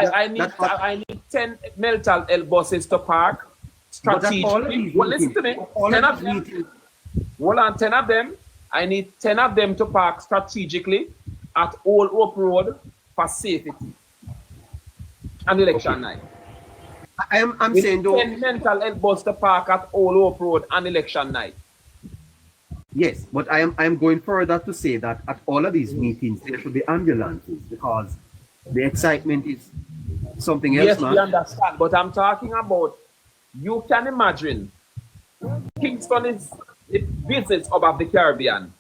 I need 10 mental health buses to park strategically. Well, listen to me. 10 of them. Hold on, 10 of them. I need 10 of them to park strategically at Old Hope Road for safety and election night. I'm saying though, 10 mental health buses to park at Old Hope Road on election night. Yes, but I am going further to say that at all of these meetings there should be ambulances because the excitement is something else. Yes, man. we understand, but I'm talking about, you can imagine, Kingston is the business hub of the Caribbean.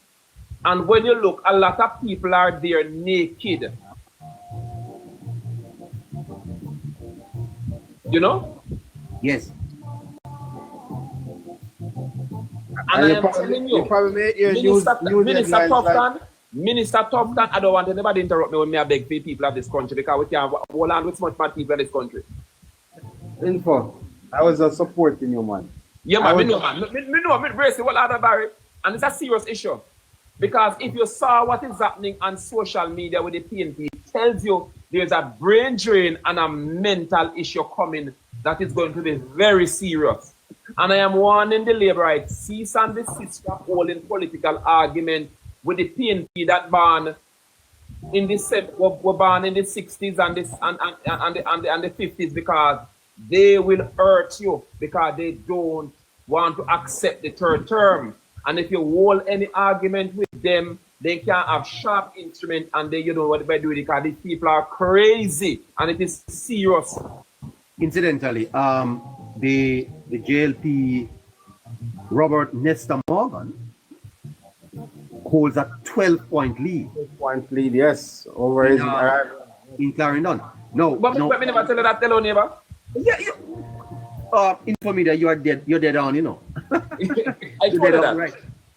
And when you look, a lot of people are there naked. You know? Yes. And I am telling you, Minister Tufton, I don't want anybody to interrupt me when I beg for people of this country because we can't hold on with so much bad people in this country. Info, I was just supporting you, man. Yeah, man, me know, brace what other Barry, and it's a serious issue. Because if you saw what is happening on social media with the PNP, it tells you there's a brain drain and a mental issue coming that is going to be very serious. And I am warning the Labour right, cease and desist from holding political argument with the PNP that born in the were born in the 60s and the 50s because they will hurt you because they don't want to accept the third term. And if you hold any argument with them, they can have sharp instrument and they, you know what they're doing because these people are crazy and it is serious. Incidentally, the JLP Robert Nesta Morgan holds a 12-point lead. 12-point lead, yes, over in Clarendon. No, but me never tell you that, tell you never. Yeah, info media, you're dead on, you know. I told you that. Right.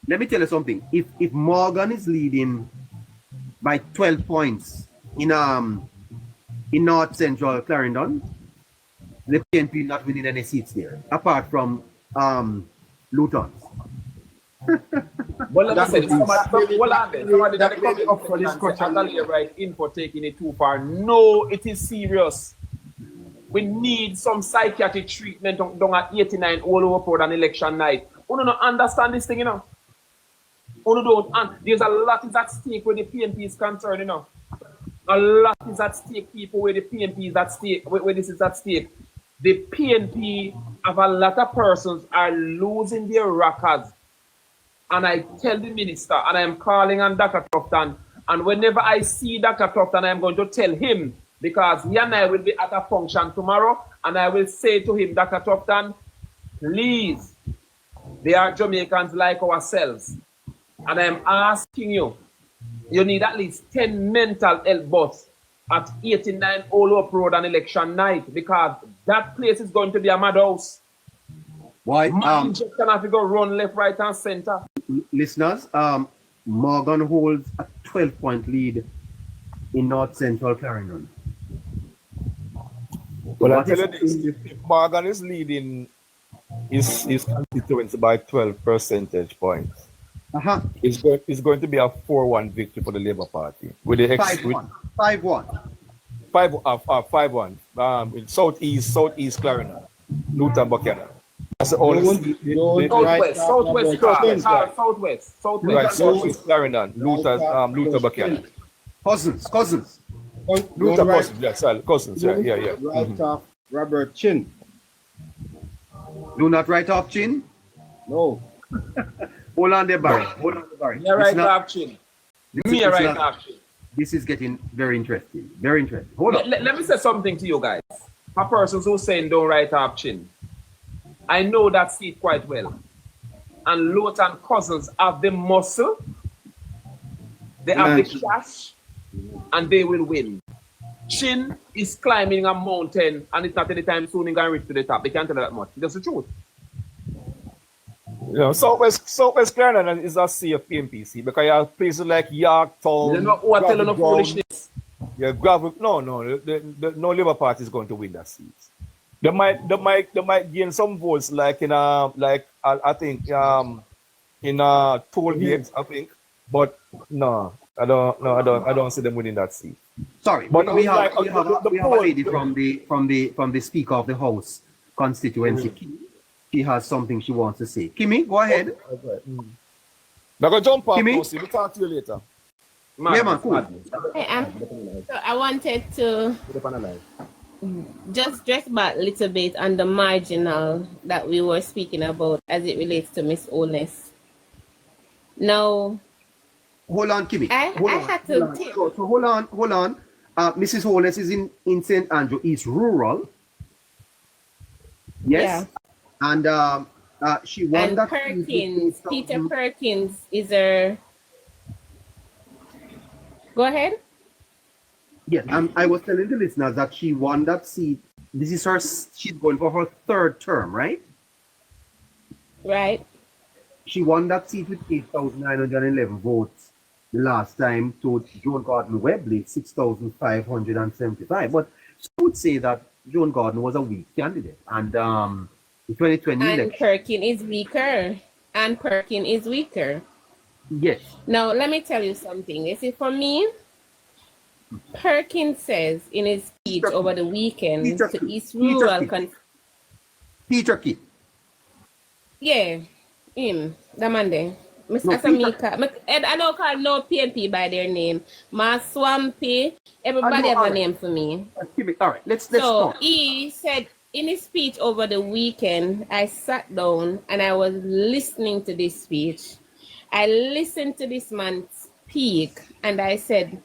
Let me tell you something. If Morgan is leading by 12 points in North Central Clarendon, the PNP not winning any seats there, apart from Luton. Well, let me say, somebody that up for this question, right, in for taking it too far. No, it is serious. We need some psychiatric treatment down at 89 all over for an election night. You don't understand this thing, you know. You don't, and there's a lot is at stake where the PNP is concerned, you know. A lot is at stake, people, where the PNP is at stake, where this is at stake. The PNP of a lot of persons are losing their records. And I tell the minister, and I am calling on Dr. Tufton, and whenever I see Dr. Tufton, I am going to tell him, because he and I will be at a function tomorrow, and I will say to him, Dr. Tufton, please, they are Jamaicans like ourselves. And I am asking you, you need at least 10 mental health buses at 89 Old Hope Road on election night, because that place is going to be a madhouse. Why? Man just can have to go run left, right, and center. Listeners, Morgan holds a 12-point lead in North Central Clarendon. Well, I tell you this, if Morgan is leading his constituency by 12 percentage points, it's going to be a 4-1 victory for the Labour Party. With the 5-1. 5-1. In Southeast Clarendon, Luton Buchanan. That's the only Southwest Clarendon, Luton Buchanan. Cousins. Luton Cousins, yes, Cousins, yeah. Right off Robert Chin. Do not write off Chin? No. Hold on there, Barry. Yeah, right off Chin. Me right off Chin. This is getting very interesting. Very interesting. Hold on. Let me say something to you guys. For persons who saying don't write off Chin, I know that seat quite well. And Luton Cousins have the muscle, they have the cash, and they will win. Chin is climbing a mountain, and it's not anytime soon he's going to reach to the top. They can't tell you that much. That's the truth. You know, Southwest Clarendon is a sea of PNPC because you have places like Yorktown. They're not telling no foolishness. Yeah, no Labour Party is going to win that seat. They might gain some votes like in I think in toll gates, I think, but no, I don't see them winning that seat. Sorry, But we have like, we have, the we have a poll- lady from the Speaker of the House constituency. She has something she wants to say. Kimmy, go ahead. Now go jump off, Kimmy? Lucy. We'll talk to you later. Yeah, man, cool. So I wanted to just dress back a little bit on the marginal that we were speaking about as it relates to Miss Holness. Now, Hold on, Kimmy. I had to take. So hold on. Mrs. Holness is in St. Andrew East Rural. Yes. Yeah. And she won And that. Perkins, Peter Perkins is her. Go ahead. Yes, I was telling the listeners that she won that seat. This is her. She's going for her third term, right? Right. She won that seat with 8,911 votes the last time to Joan Gordon Webley, 6,575. But some would say that Joan Gordon was a weak candidate, and the 2020 And election. Perkins is weaker. And Perkins is weaker. Yes. Now, let me tell you something. You see, for me, Perkins says in his speech over the weekend to East Rural. Peter Key. Yeah, him, the man there. Mr. Samika. I don't call no PNP by their name. Ma Swampy. Everybody have a name for me. All right, let's So talk. he said in his speech over the weekend, I sat down and I was listening to this speech. I listened to this man speak and I said,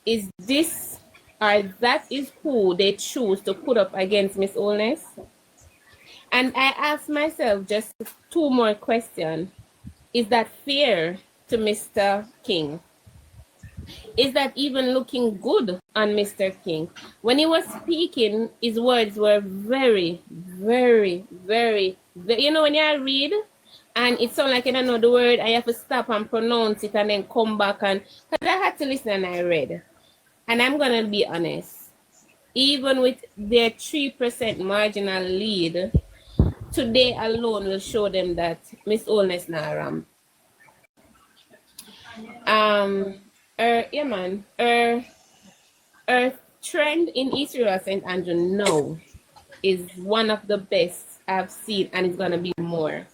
is this or that is who they choose to put up against Miss Holness? And I asked myself just two more questions. Is that fair to Mr. King? Is that even looking good on Mr. King? When he was speaking, his words were very, very, very, you know, when you read and it sounds like you don't know the word, I have to stop and pronounce it and then come back and, because I had to listen and I read. And I'm going to be honest, even with their 3% marginal lead, today alone will show them that Miss Holness na ram. Her trend in East Rural St. Andrew now is one of the best I've seen, and it's gonna be more.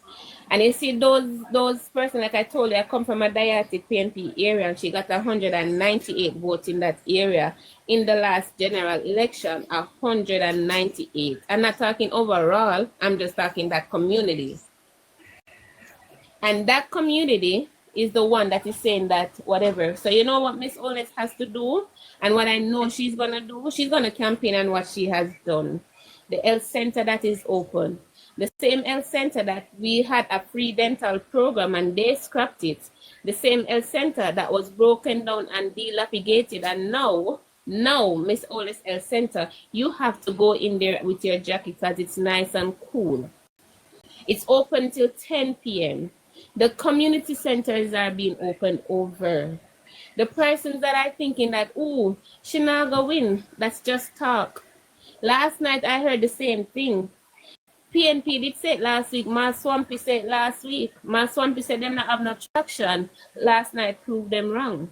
And you see those person, like I told you, I come from a diatic PNP area, and she got 198 votes in that area in the last general election. 198. I'm not talking overall. I'm just talking that community. And that community is the one that is saying that whatever. So you know what Miss Holness has to do, and what I know she's gonna do. She's gonna campaign on what she has done. The health center that is open. The same health center that we had a free dental program and they scrapped it. The same health center that was broken down and dilapidated, and now Miss Holness Health Center, you have to go in there with your jacket because it's nice and cool. It's open till 10 p.m. The community centers are being opened over. The persons that are thinking that, ooh, she not go win, that's just talk. Last night I heard the same thing. PNP did say it last week. Ma Swampy said it last week. Ma Swampy said them not have no traction. Last night proved them wrong.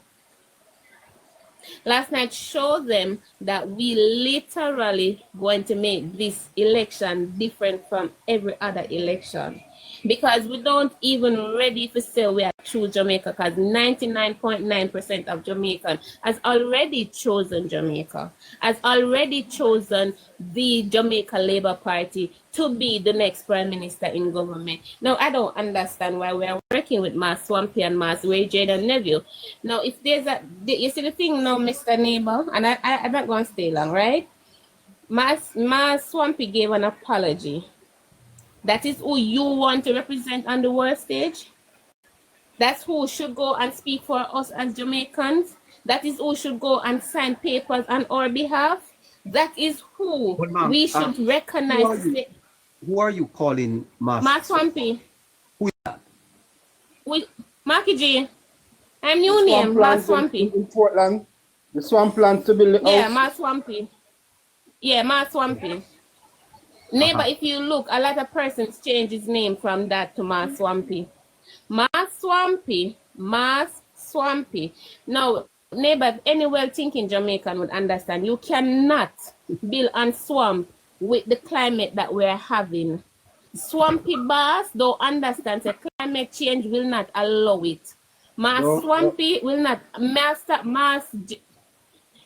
Last night showed them that we literally going to make this election different from every other election. Because we don't even ready to say we are true Jamaica, because 99.9% of Jamaicans has already chosen Jamaica, has already chosen the Jamaica Labour Party to be the next prime minister in government. Now, I don't understand why we are working with Mas Swampy and Mas Wayjade and Neville. Now, if there's you see the thing now, Mr. Neighbor, and I'm not going to stay long, right? Mas Swampy gave an apology. That is who you want to represent on the world stage. That's who should go and speak for us as Jamaicans. That is who should go and sign papers on our behalf. That is who we should recognize. Who are you calling Mas Swampy? Who is that? Marky G. I'm new name, Mas Swampy. In Portland, the swampland to build the house. Yeah, Mas Swampy. Yeah, Mas Swampy. Neighbor, if you look, a lot of persons change his name from that to Mas Swampy. Mas Swampy. Now, neighbor, any well-thinking Jamaican would understand. You cannot build on swamp with the climate that we're having. Swampy boss don't understand that climate change will not allow it. Swampy will not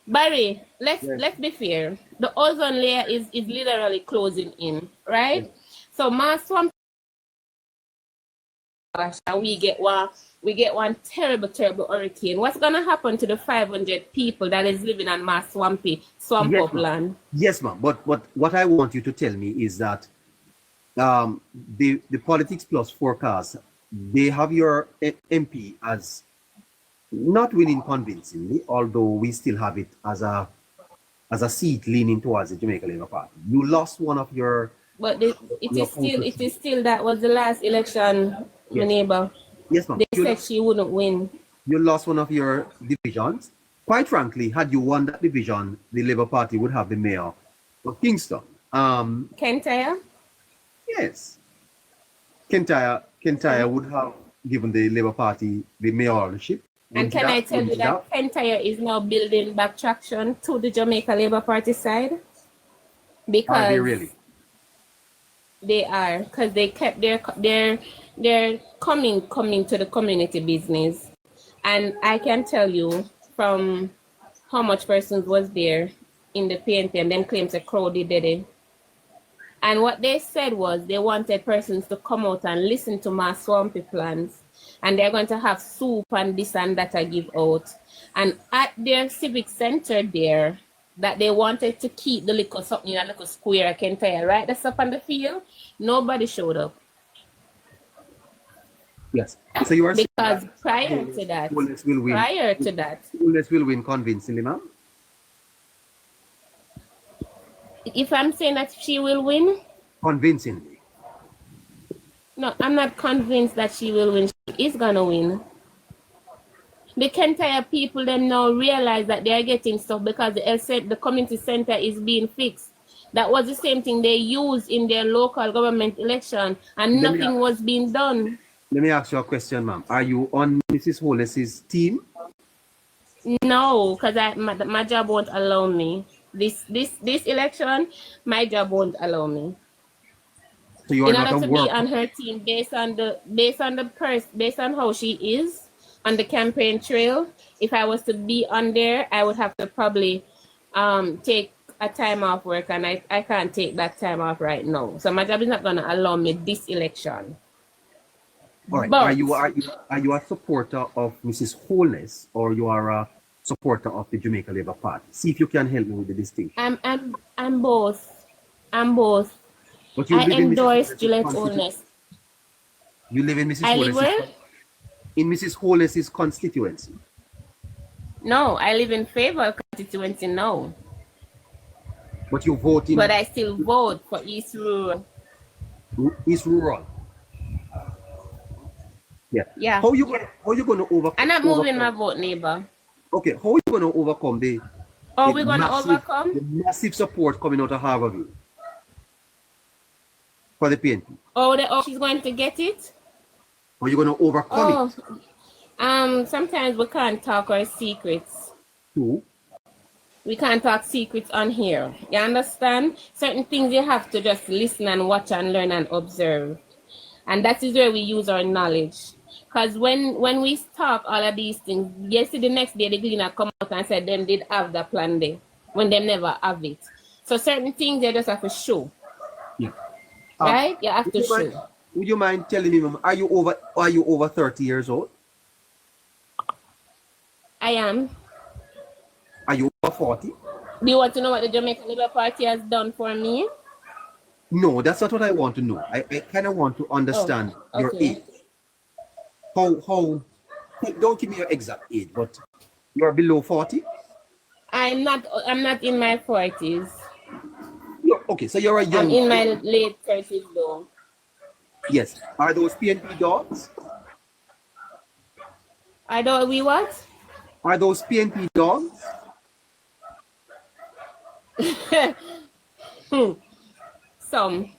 Barry, let's be fair. The ozone layer is literally closing in, right? Yes. So mass swamp, and we get one terrible hurricane. What's gonna happen to the 500 people that is living on mass swamp upland? Yes, ma'am. But what I want you to tell me is that the Politics Plus forecast, they have your MP as not winning convincingly, although we still have it as a seat leaning towards the Jamaica Labour Party. You lost one of your. But it is still that was the last election, yes. My neighbor. Yes, ma'am. They said she wouldn't win. You lost one of your divisions. Quite frankly, had you won that division, the Labour Party would have the mayor of Kingston. Kentire? Yes. Kentire would have given the Labour Party the mayoralship. And can I tell you that Kentire is now building back traction to the Jamaica Labour Party side? Because are they really? They are, because they kept their coming to the community business. And I can tell you from how much persons was there in the PNP and them claims a crowd did it. And what they said was they wanted persons to come out and listen to my swampy plans. And they're going to have soup and this and that I give out. And at their civic center there, that they wanted to keep the little something in a little square, I can tell you, right? That's up on the field. Nobody showed up. Yes. So you are because prior to that, Holness will win convincingly, ma'am. If I'm saying that she will win? Convincingly. No, I'm not convinced that she will win. She is going to win. The Kentire people then now realize that they are getting stuff because the community center is being fixed. That was the same thing they used in their local government election and nothing was being done. Let me ask you a question, ma'am. Are you on Mrs. Holness's team? No, because my job won't allow me. This election, my job won't allow me. So you are not to be on her team based on how she is on the campaign trail. If I was to be on there, I would have to probably take a time off work, and I can't take that time off right now. So my job is not going to allow me this election. All right. But, are you a supporter of Mrs. Holness, or you are a supporter of the Jamaica Labour Party? See if you can help me with the distinction. I'm both. I'm both. But you I endorse JLPNP. You live in Mrs. Holness's constituency? No, I live in favor of constituency now. But you vote in... But I still vote for East Rural. East Rural? Yeah. How you gonna overcome? I'm not moving my vote, neighbor. Okay, how are you gonna overcome the the massive support coming out of Harborville for the PNP? Oh, she's going to get it? Or are you gonna overcome it? Sometimes we can't talk our secrets. Who? We can't talk secrets on here. You understand? Certain things you have to just listen and watch and learn and observe. And that is where we use our knowledge. Because when we talk all of these things, yesterday, the next day, the cleaner come out and said them did have the plan there, when they never have it. So certain things you just have to show. Yeah. Right? You have to show. Would you mind telling me, are you over 30 years old? I am. Are you over 40? Do you want to know what the Jamaica Labour Party has done for me? No, that's not what I want to know. I kind of want to understand your age. How? Don't give me your exact age, but you're below 40. I'm not in my 40s. Okay, so you're a young. I'm in my late 30s though. Yes. Are those PNP dogs? We what? Are those PNP dogs? Some.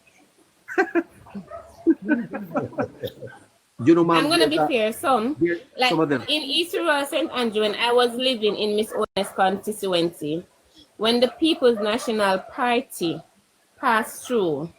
You know, I'm ma'am, gonna be fair. Some like some of them. in East Rural St. Andrew, when I was living in Miss Holness constituency, when the People's National Party passed through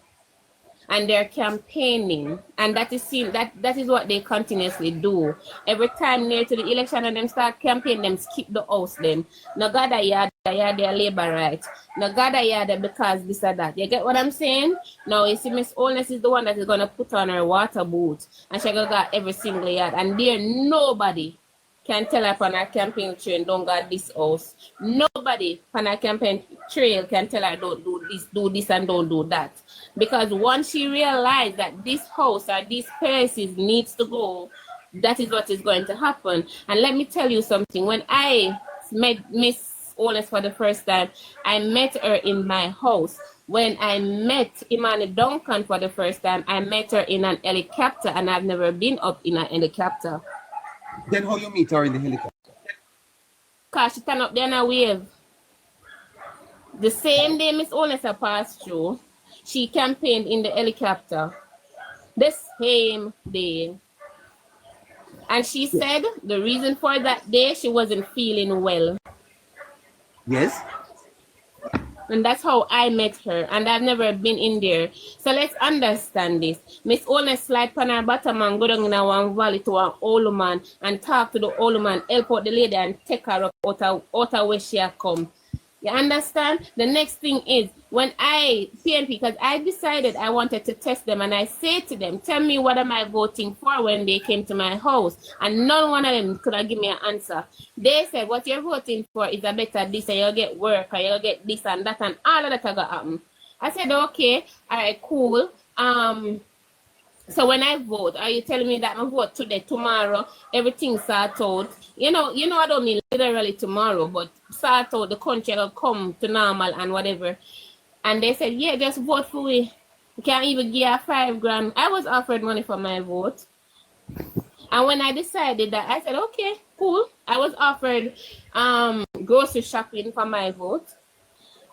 and they're campaigning, and that is what they continuously do. Every time near to the election and them start campaigning, them skip the house them. No gather yard their labor right. No gather yard because this or that. You get what I'm saying? Now you see Miss Holness is the one that is gonna put on her water boots and she gonna got every single yard, and there nobody can tell her on her campaign trail don't got this house. Nobody on her campaign trail can tell her don't do this and don't do that. Because once she realized that this house or these places needs to go, that is what is going to happen. And let me tell you something. When I met Miss Holness for the first time, I met her in my house. When I met Imani Duncan for the first time, I met her in an helicopter, and I've never been up in an helicopter. Then how you meet her in the helicopter? Because she stand up there and a wave. The same day Miss Holness passed through, she campaigned in the helicopter. The same day. And she said the reason for that day, she wasn't feeling well. Yes. And that's how I met her. And I've never been in there. So let's understand this. Miss Holness slide on her bottom and go down in one valley to an old man and talk to the old man, help out the lady and take her up out of where she had come. You understand? The next thing is, when I, PNP, because I decided I wanted to test them, and I say to them, tell me what am I voting for when they came to my house. And none one of them could give me an answer. They said, what you're voting for is a better this, and you'll get work, and you'll get this and that, and all of that are going to happen. I said, okay, all right, cool. So when I vote, are you telling me that I vote today, tomorrow, everything sort out? You know, I don't mean literally tomorrow, but sort out, the country will come to normal and whatever. And they said, yeah, just vote for we. You can't even give her $5,000. I was offered money for my vote. And when I decided that, I said, okay, cool. I was offered grocery shopping for my vote.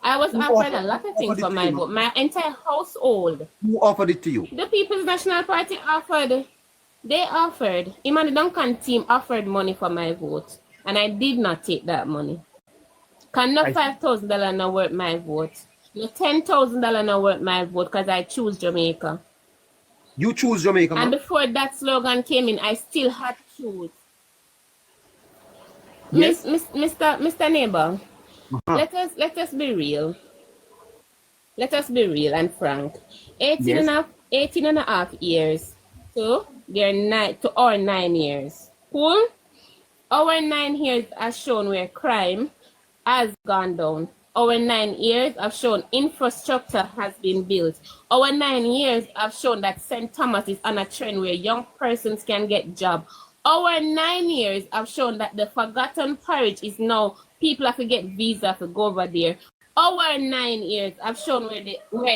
I was offered a lot of things for my vote. My entire household. Who offered it to you? The People's National Party offered. They offered. Imani Duncan team offered money for my vote. And I did not take that money. Because not $5,000 not worth my vote. No $10,000 not worth my vote because I choose Jamaica. You choose Jamaica, man. And before that slogan came in, I still had to choose. Yes. Mr. Neighbor. Let us be real. Let us be real and frank. 18 and a half years to our 9 years. Cool? Our 9 years has shown where crime has gone down. Our 9 years have shown infrastructure has been built. Our 9 years have shown that St. Thomas is on a trend where young persons can get job. Our 9 years have shown that the forgotten parish is now people have to get visa to go over there. Our 9 years have shown where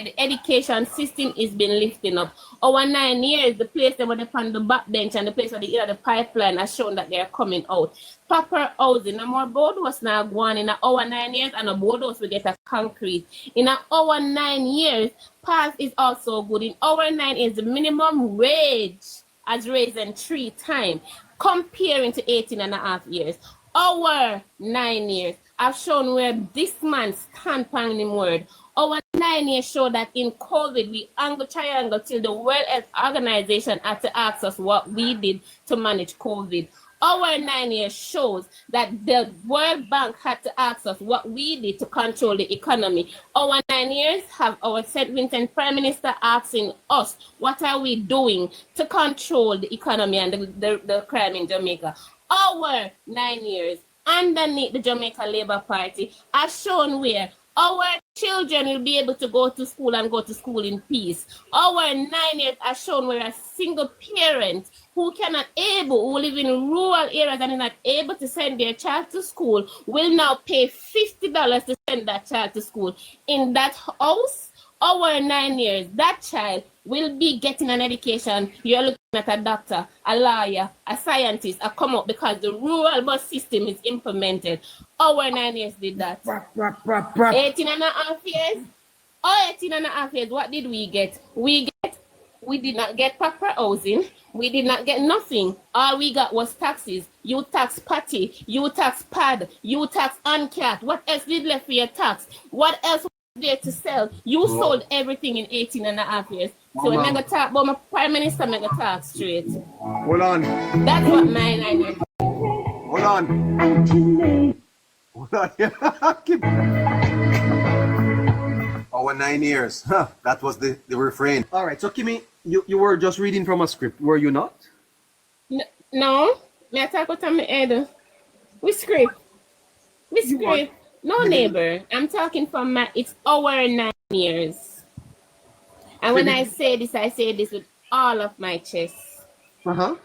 the education system is been lifting up. Our 9 years, the place they were upon the backbench and the place where they the pipeline has shown that they are coming out. Proper housing, no more boardhouse now going in our 9 years, and a boardhouse will get a concrete. In our 9 years, pass is also good. In our 9 years, the minimum wage has risen 3 times, comparing to 18 and a half years. Our 9 years have shown where this man stand on him word. Our 9 years show that in COVID, we angle triangle till the World Health Organization had to ask us what we did to manage COVID. Our 9 years shows that the World Bank had to ask us what we did to control the economy. Our 9 years have our St. Vincent Prime Minister asking us, what are we doing to control the economy and the crime in Jamaica? Our 9 years underneath the Jamaica Labour Party has shown where our children will be able to go to school and go to school in peace. Our 9 years has shown where a single parent who live in rural areas and is not able to send their child to school will now pay $50 to send that child to school. In that house, our 9 years, that child will be getting an education. You're looking at a doctor, a lawyer, a scientist, a come up because the rural bus system is implemented. Our 9 years did that. 18 and a half years? 18 and a half years, what did we get? We get We did not get proper housing. We did not get nothing. All we got was taxes. You tax patty, you tax pad, you tax uncat. What else did left for your tax? What else was there to sell? You sold everything in 18 and a half years. So when I got talk about my prime minister, I got talk straight. Hold on. That's what my line. Hold on. Hold on. Our 9 years. Huh. That was the refrain. All right. So, Kimmy, you were just reading from a script, were you not? No. Me talk about my head. We script. No, neighbor. I'm talking from it's our 9 years. And when I say this with all of my chest. Uh-huh.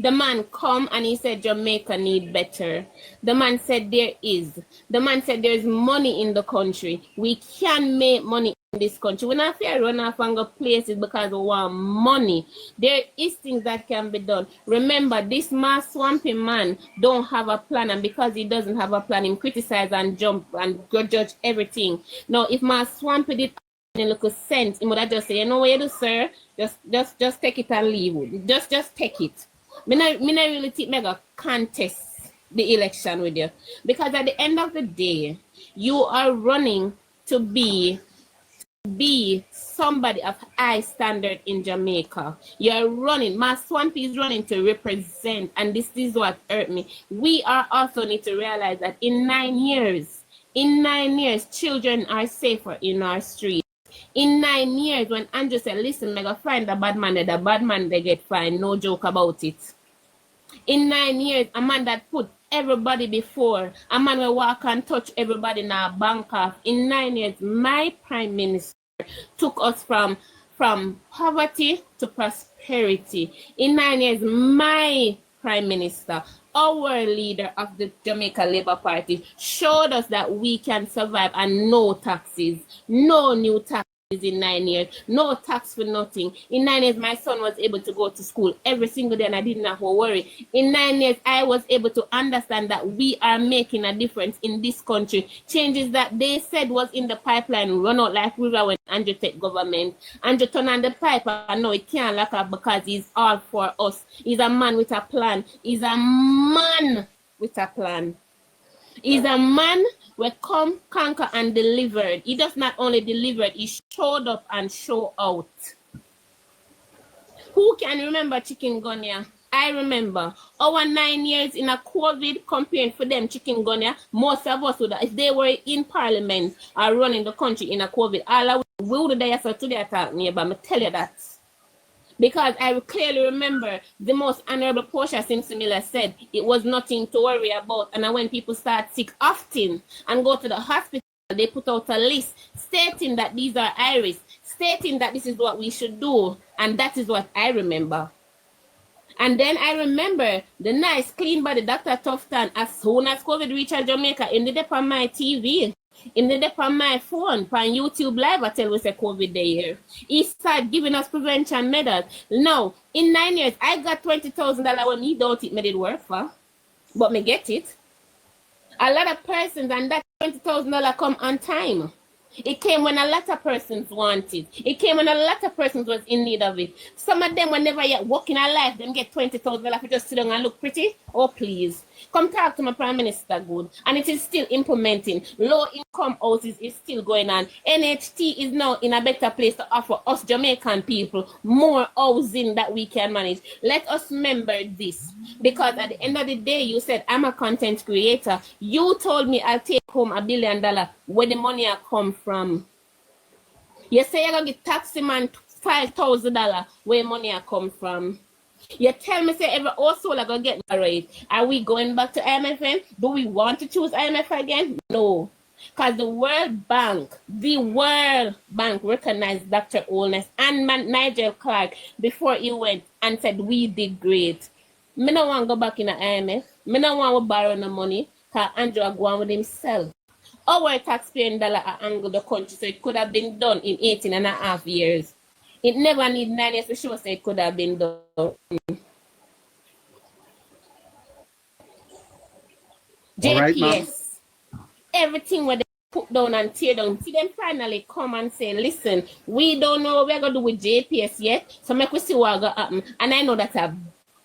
The man come and he said Jamaica need better. The man said there is. The man said there's money in the country. We can make money in this country. We're not fair run off and go places because we want money. There is things that can be done. Remember, this mass swampy man don't have a plan, and because he doesn't have a plan, he criticize and jump and go judge everything. Now, if mass swampy did a little sense, he would have just say, you know what you do, sir? Just take it and leave. Just take it. Me not really think mega contest the election with you, because at the end of the day, you are running to be somebody of high standard in Jamaica. You're running. Mass Swampy is running to represent, and this is what hurt me. We are also need to realize that in 9 years, children are safer in our streets. In 9 years, when Andrew said, listen, I gotta find the bad man, they get fined, no joke about it. In 9 years, a man that put everybody before, a man will walk and touch everybody in a bank off. In 9 years, my prime minister took us from poverty to prosperity. In 9 years, my prime minister, our leader of the Jamaica Labour Party, showed us that we can survive and no taxes, no new taxes in 9 years, no tax for nothing. In 9 years, my son was able to go to school every single day and I didn't have to worry. In 9 years, I was able to understand that we are making a difference in this country. Changes that they said was in the pipeline run out like river when Andrew take government. Andrew turn on the pipe and no, it can't lock up because he's all for us. He's a man with a plan. He's a man with a plan. He's a man who come, conquer, and delivered. He does not only delivered, he showed up and show out. Who can remember chicken gunya? I remember. Our 9 years in a COVID comparing for them chicken gunya, most of us would, if they were in parliament or running the country in a COVID, all we would have said today attack me, but I tell you that. Because I clearly remember the most honorable Portia Simpson-Miller said it was nothing to worry about. And when people start sick often and go to the hospital, they put out a list stating that these are iris, stating that this is what we should do. And that is what I remember. And then I remember the nice, clean body Dr. Tufton, as soon as COVID reached Jamaica, ended up on my TV. Ended up on my phone, on YouTube Live, I tell we say COVID day here. He started giving us prevention methods. Now, in 9 years, I got $20,000 when me don't it made it work for. But me get it. A lot of persons, and that $20,000 come on time. It came when a lot of persons wanted. It came when a lot of persons was in need of it. Some of them were never yet working a life, them get $20,000 for just sit down and look pretty. Oh, please. Come talk to my Prime Minister good. And it is still implementing. Low income houses is still going on. NHT is now in a better place to offer us Jamaican people more housing that we can manage. Let us remember this. Because at the end of the day, you said, I'm a content creator. You told me I'll take home $1 billion. Where the money I come from? You say you're going to get taxi man $5,000. Where money I come from? You tell me say every household are going to get married. Are we going back to IMF again? Do we want to choose IMF again? No. Because the World Bank recognized Dr. Holness and Nigel Clark before he went and said we did great. Me don't want to go back in the IMF. Me don't want to borrow no money because Andrew are going with himself. Our taxpaying dollar are angle the country, so it could have been done in 18 and a half years. It never need 9 years to show so it could have been done. JPS. Right, everything what put down and tear down. See them finally come and say, listen, we don't know what we're going to do with JPS yet, so make we see what's going to happen. And I know that's a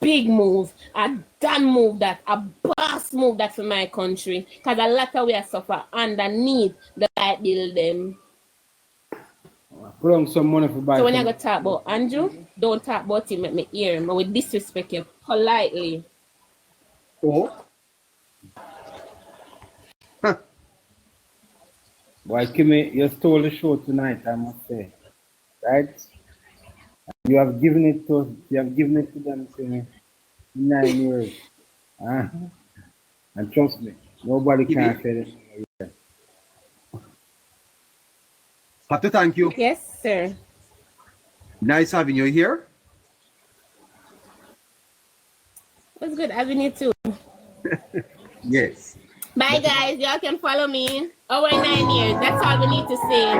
big move, a damn move, that a boss move that for my country, because a lot of we are suffer underneath the light bill them. Put on some money for buy. So when I go talk about Andrew, don't talk about him, make me hear him, but with disrespect you politely. Oh. Boy, Kimmy, you stole the show tonight, I must say. Right? You have given it to them, Kimmy, 9 years. And trust me, nobody can say that. Have to thank you. Yes, sir. Nice having you here. It was good having you too. Yes. Bye guys, y'all can follow me. Over 9 years, that's all we need to say.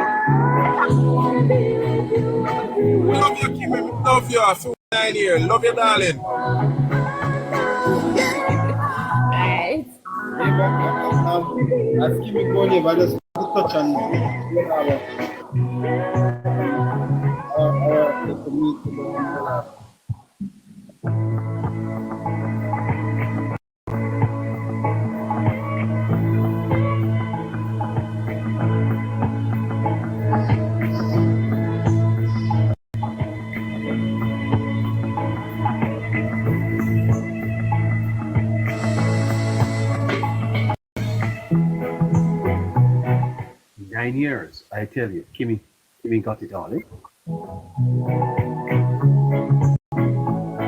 Love you, Kim. Love you. For 9 years. Love you, darling. Right. I'll keep it going, but I just want to touch on Nine years, I tell you. Kimmy got it all, eh?